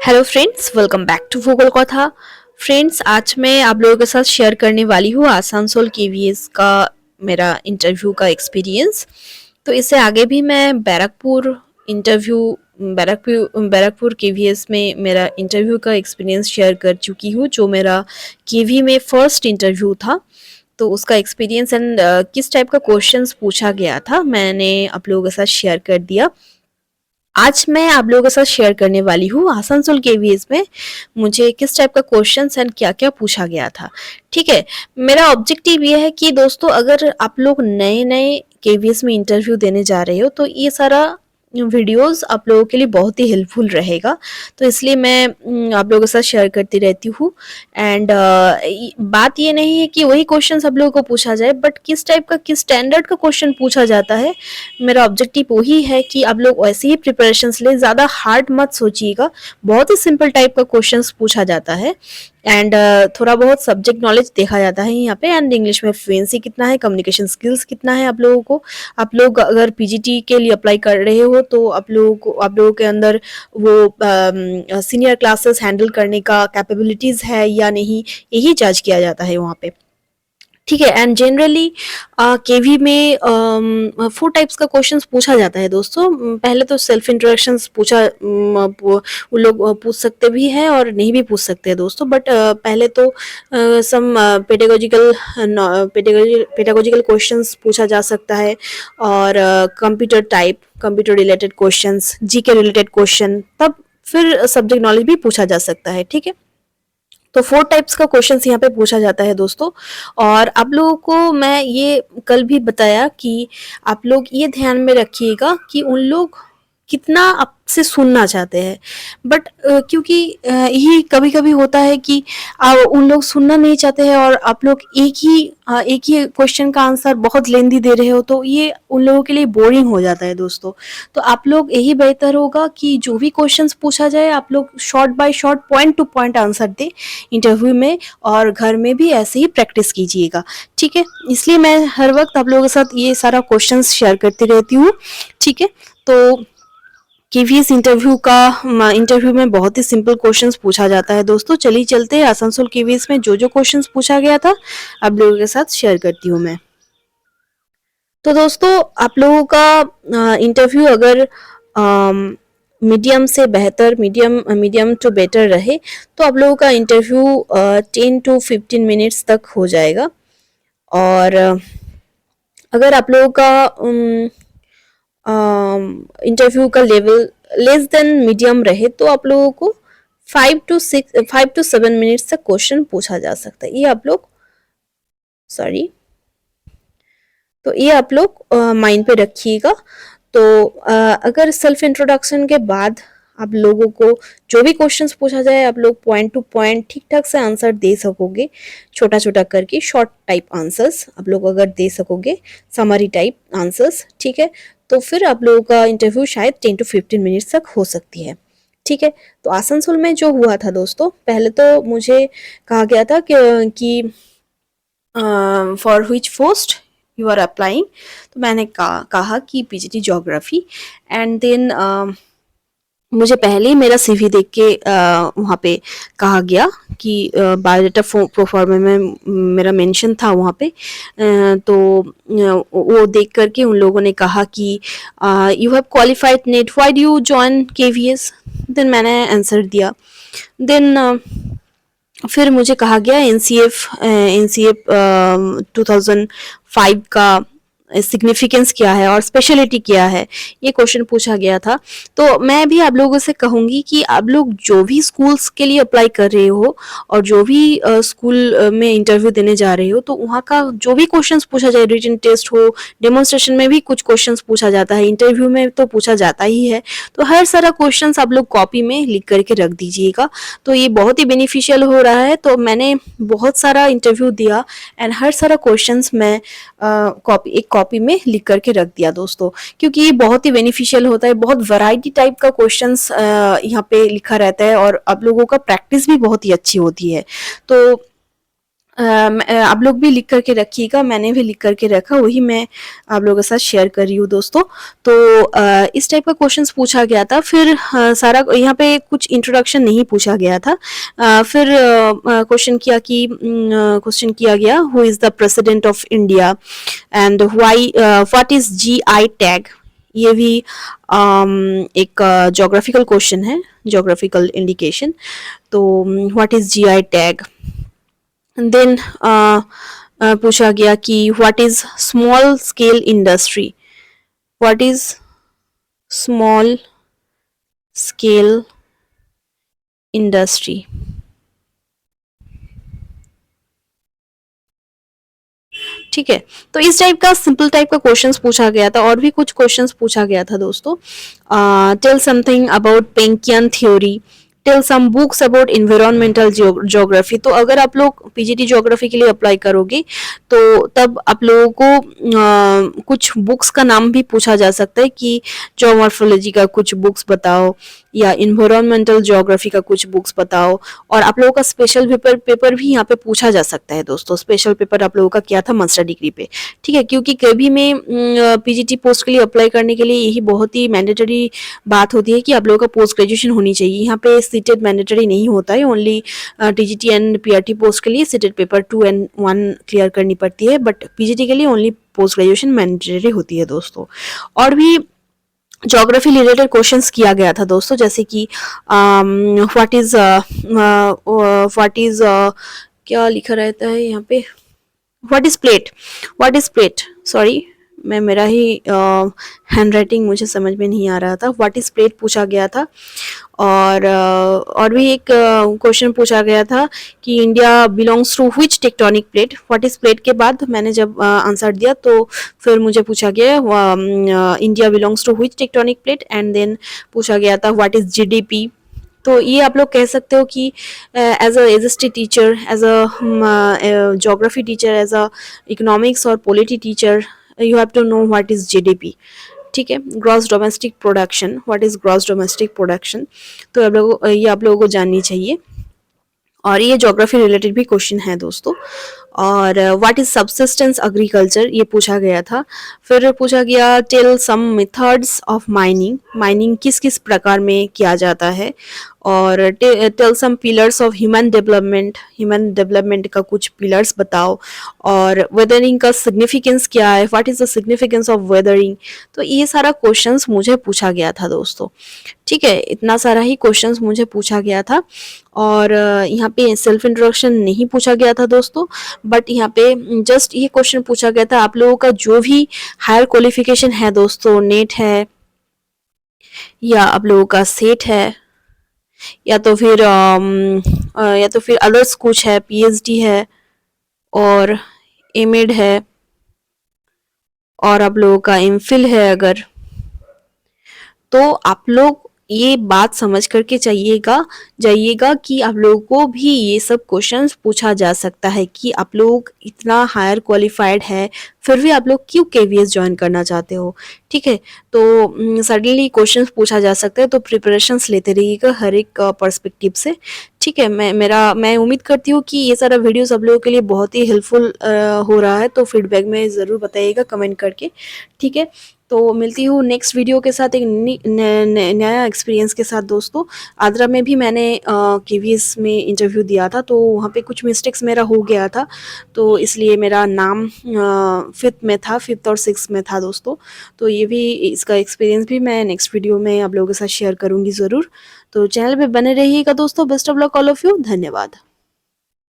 Hello friends, welcome back to Bhugol Katha. Friends, आज मैं आप लोगों के साथ शेयर करने वाली हूँ आसानसोल केवीएस का मेरा इंटरव्यू का एक्सपीरियंस। तो इससे आगे भी मैं बैरकपुर केवीएस में मेरा इंटरव्यू का एक्सपीरियंस शेयर कर चुकी हूँ, जो मेरा केवी में फर्स्ट इंटरव्यू था। तो उसका एक्सपीरियंस एंड किस टाइप का क्वेश्चंस पूछा गया था मैंने आप लोगों के साथ शेयर कर दिया। आज मैं आप लोगों के साथ शेयर करने वाली हूँ आसनसोल केवीएस में मुझे किस टाइप का क्वेश्चंस एंड क्या-क्या पूछा गया था। ठीक है, मेरा ऑब्जेक्टिव ये है कि दोस्तों, अगर आप लोग नए-नए केवीएस में इंटरव्यू देने जा रहे हो तो ये सारा वीडियोस आप लोगों के लिए बहुत ही हेल्पफुल रहेगा। तो इसलिए मैं आप लोगों के साथ शेयर करती रहती हूँ। एंड बात ये नहीं है कि वही क्वेश्चन आप लोगों को पूछा जाए, बट किस टाइप का, किस स्टैंडर्ड का क्वेश्चन पूछा जाता है, मेरा ऑब्जेक्टिव वही है कि आप लोग वैसे ही प्रिपरेशंस ले, ज़्यादा हार्ड मत सोचिएगा। बहुत ही सिंपल टाइप का क्वेश्चंस पूछा जाता है एंड थोड़ा बहुत सब्जेक्ट नॉलेज देखा जाता है यहाँ पे। एंड इंग्लिश में फ्लुएंसी कितना है, कम्युनिकेशन स्किल्स कितना है आप लोगों को। आप लोग अगर पीजीटी के लिए अप्लाई कर रहे हो तो आप लोगों के अंदर वो सीनियर क्लासेस हैंडल करने का कैपेबिलिटीज़ है या नहीं, यही जज किया जाता है वहाँ पे। ठीक है। एंड जनरली केवी में 4 टाइप्स का क्वेश्चंस पूछा जाता है दोस्तों। पहले तो सेल्फ इंट्रोडक्शंस वो लोग पूछ सकते भी हैं और नहीं भी पूछ सकते हैं दोस्तों। बट पहले तो सम पेडागोजिकल क्वेश्चंस पूछा जा सकता है, और computer related questions, GK related question, तब फिर सब्जेक्ट नॉलेज भी पूछा जा सकता है। ठीक है, तो 4 टाइप्स का क्वेश्चंस यहाँ पे पूछा जाता है दोस्तों। और आप लोगों को मैं ये कल भी बताया कि आप लोग ये ध्यान में रखिएगा कि उन लोग कितना आपसे सुनना चाहते हैं। बट क्योंकि यही कभी-कभी होता है कि उन लोग सुनना नहीं चाहते हैं और आप लोग एक ही क्वेश्चन का आंसर बहुत लेंदी दे रहे हो, तो ये उन लोगों के लिए बोरिंग हो जाता है दोस्तों। तो आप लोग, यही बेहतर होगा कि जो भी क्वेश्चंस पूछा जाए आप लोग short by short, point to point answer दें इंटरव्यू में, और घर में भी ऐसे ही प्रैक्टिस कीजिएगा। ठीक है, इसलिए मैं हर वक्त आप लोगों के साथ ये सारा क्वेश्चंस शेयर करती रहती हूँ। ठीक है, तो केवीएस इंटरव्यू में बहुत ही सिंपल क्वेश्चंस पूछा जाता है दोस्तों। चलिए चलते हैं आसनसोल केवीएस में जो जो क्वेश्चंस पूछा गया था आप लोगों के साथ शेयर करती हूँ मैं। तो दोस्तों, आप लोगों का इंटरव्यू अगर मीडियम से बेहतर, मीडियम टू बेटर रहे, तो आप लोगों का इंटरव्यू 10 to 15 मिनट्स तक हो जाएगा। और अगर आप लोगों का इंटरव्यू का लेवल लेस देन मीडियम रहे तो आप लोगों को 5 to 7 मिनट्स तक क्वेश्चन पूछा जा सकता है। ये आप लोग माइंड पे रखिएगा। तो अगर सेल्फ इंट्रोडक्शन के बाद आप लोगों को जो भी क्वेश्चंस पूछा जाए आप लोग पॉइंट टू पॉइंट ठीक ठाक से आंसर दे सकोगे, छोटा छोटा करके शॉर्ट टाइप आंसर्स आप लोग अगर दे सकोगे, समरी टाइप आंसर्स, ठीक है, तो फिर आप लोगों का इंटरव्यू शायद 10 to 15 मिनट्स तक हो सकती है। ठीक है, तो आसनसोल में जो हुआ था दोस्तों, पहले तो मुझे कहा गया था कि for which post you are applying, तो मैंने कहा कि पीजीटी ज्योग्राफी। एंड देन मुझे पहले ही मेरा सीवी देख के वहाँ पे कहा गया कि बायोडाटा प्रोफार्मा में मेरा मेंशन था वहाँ पे। तो वो देख करके उन लोगों ने कहा कि you have qualified NET, why do you join KVS. Then मैंने आंसर दिया। देन फिर मुझे कहा गया एनसीएफ 2005 का सिग्निफिकेंस क्या है और स्पेशलिटी क्या है, ये क्वेश्चन पूछा गया था। तो मैं भी आप लोगों से कहूँगी कि आप लोग जो भी स्कूल्स के लिए अप्लाई कर रहे हो और जो भी स्कूल में इंटरव्यू देने जा रहे हो, तो वहाँ का जो भी क्वेश्चंस पूछा जाए, रिटन टेस्ट हो, डेमोन्स्ट्रेशन में भी कुछ क्वेश्चंस पूछा जाता है, इंटरव्यू में तो पूछा जाता ही है, तो हर सारा क्वेश्चंस आप लोग कॉपी में लिख करके रख दीजिएगा। तो ये बहुत ही बेनिफिशियल हो रहा है। तो मैंने बहुत सारा इंटरव्यू दिया एंड हर सारा क्वेश्चंस मैं एक कॉपी में लिख करके रख दिया दोस्तों, क्योंकि ये बहुत ही बेनिफिशियल होता है। बहुत वैरायटी टाइप का क्वेश्चंस यहाँ पे लिखा रहता है और आप लोगों का प्रैक्टिस भी बहुत ही अच्छी होती है। तो आप लोग भी लिख करके रखिएगा, मैंने भी लिख करके रखा, वही मैं आप लोगों के साथ शेयर कर रही हूँ दोस्तों। तो इस टाइप का क्वेश्चंस पूछा गया था। फिर सारा यहाँ पे कुछ इंट्रोडक्शन नहीं पूछा गया था। फिर क्वेश्चन किया गया, who is the president of India and why, what is GI tag. ये भी एक ज्योग्राफिकल क्वेश्चन है, ज्योग्राफिकल इंडिकेशन। तो what is GI tag. Then पूछा गया कि what is small scale industry, what is small scale industry. ठीक है, तो इस टाइप का सिंपल टाइप का क्वेश्चंस पूछा गया था। और भी कुछ क्वेश्चंस पूछा गया था दोस्तों। Tell something about Penckian theory, tell some books about environmental geography. तो अगर आप लोग पीजीटी ज्योग्राफी के लिए अप्लाई करोगे तो तब आप लोगों को कुछ बुक्स का नाम भी पूछा जा सकता है कि ज्योमॉर्फोलॉजी का कुछ बुक्स बताओ या इन्वायरमेंटल ज्योग्राफी का कुछ बुक्स बताओ। और आप लोगों का स्पेशल पेपर भी यहाँ पे पूछा जा सकता है दोस्तों। स्पेशल पेपर आप लोगों का क्या था मास्टर डिग्री पे, ठीक है, क्योंकि कभी में पीजीटी पोस्ट के लिए अप्लाई करने के लिए यही बहुत ही मैंडेटरी बात होती है कि आप लोगों का पोस्ट ग्रेजुएशन होनी चाहिए। यहाँ पे सीटेड मैंडेटरी नहीं होता है, only TGT and PRT post के लिए सीटेड पेपर 2 एंड 1 क्लियर करनी पड़ती है, बट पीजीटी के लिए ओनली पोस्ट ग्रेजुएशन मैंडेटरी होती है दोस्तों। और भी ज्योग्राफी रिलेटेड क्वेश्चंस किया गया था दोस्तों, जैसे कि व्हाट इज क्या लिखा रहता है यहाँ पे, what is plate, what is plate, sorry मैं मेरा ही हैंड राइटिंग मुझे समझ में नहीं आ रहा था। व्हाट इज प्लेट पूछा गया था। और भी एक क्वेश्चन पूछा गया था कि India belongs to which tectonic plate. What is plate के बाद मैंने जब आंसर दिया तो फिर मुझे पूछा गया India belongs to which tectonic plate, and then पूछा गया था व्हाट इज जीडीपी। तो ये आप लोग कह सकते हो कि as a SST teacher, as a geography teacher, as a economics और polity teacher, you have to know what is GDP. ठीक है, gross domestic production, what is gross domestic production. तो ये आप लोगों को जाननी चाहिए। और ये ज्योग्राफी रिलेटेड भी क्वेश्चन है दोस्तों। और व्हाट इज सब्सिस्टेंस एग्रीकल्चर, ये पूछा गया था। फिर पूछा गया tell some methods of mining, mining किस किस प्रकार में किया जाता है। और tell some pillars of human development, human development का कुछ पिलर्स बताओ। और वेदरिंग का सिग्निफिकेंस क्या है, what is the significance of weathering. तो ये सारा क्वेश्चंस मुझे पूछा गया था दोस्तों। ठीक है, इतना सारा ही क्वेश्चंस मुझे पूछा गया था। और यहाँ पे सेल्फ इंट्रोडक्शन नहीं पूछा गया था दोस्तों, बट यहाँ पे जस्ट ये क्वेश्चन पूछा गया था आप लोगों का जो भी हायर क्वालिफिकेशन है दोस्तों, नेट है या आप लोगों का सेट है या तो फिर अदर्स कुछ है, पीएचडी है और एमएड है और आप लोगों का एमफिल है अगर, तो आप लोग ये बात समझ करके जाइएगा कि आप लोगों को भी ये सब क्वेश्चंस पूछा जा सकता है कि आप लोग इतना हायर क्वालिफाइड है फिर भी आप लोग क्यों केवीएस ज्वाइन करना चाहते हो। ठीक है, तो सडनली क्वेश्चंस पूछा जा सकता है, तो प्रिपरेशंस लेते रहिएगा हर एक पर्सपेक्टिव से। ठीक है, मैं उम्मीद करती हूँ कि ये सारा वीडियोस आप लोगों के लिए बहुत ही हेल्पफुल हो रहा है। तो फीडबैक में ज़रूर बताइएगा कमेंट करके। ठीक है, तो मिलती हूँ नेक्स्ट वीडियो के साथ एक नया एक्सपीरियंस के साथ दोस्तों। आद्रा में भी मैंने केवीएस में इंटरव्यू दिया था, तो वहाँ पे कुछ मिस्टेक्स मेरा हो गया था, तो इसलिए मेरा नाम 5th और 6th में था दोस्तों। तो ये भी, इसका एक्सपीरियंस भी मैं नेक्स्ट वीडियो में आप लोगों के साथ शेयर करूँगी ज़रूर। तो चैनल पे बने रहिएगा दोस्तों। Best of luck all of you, धन्यवाद।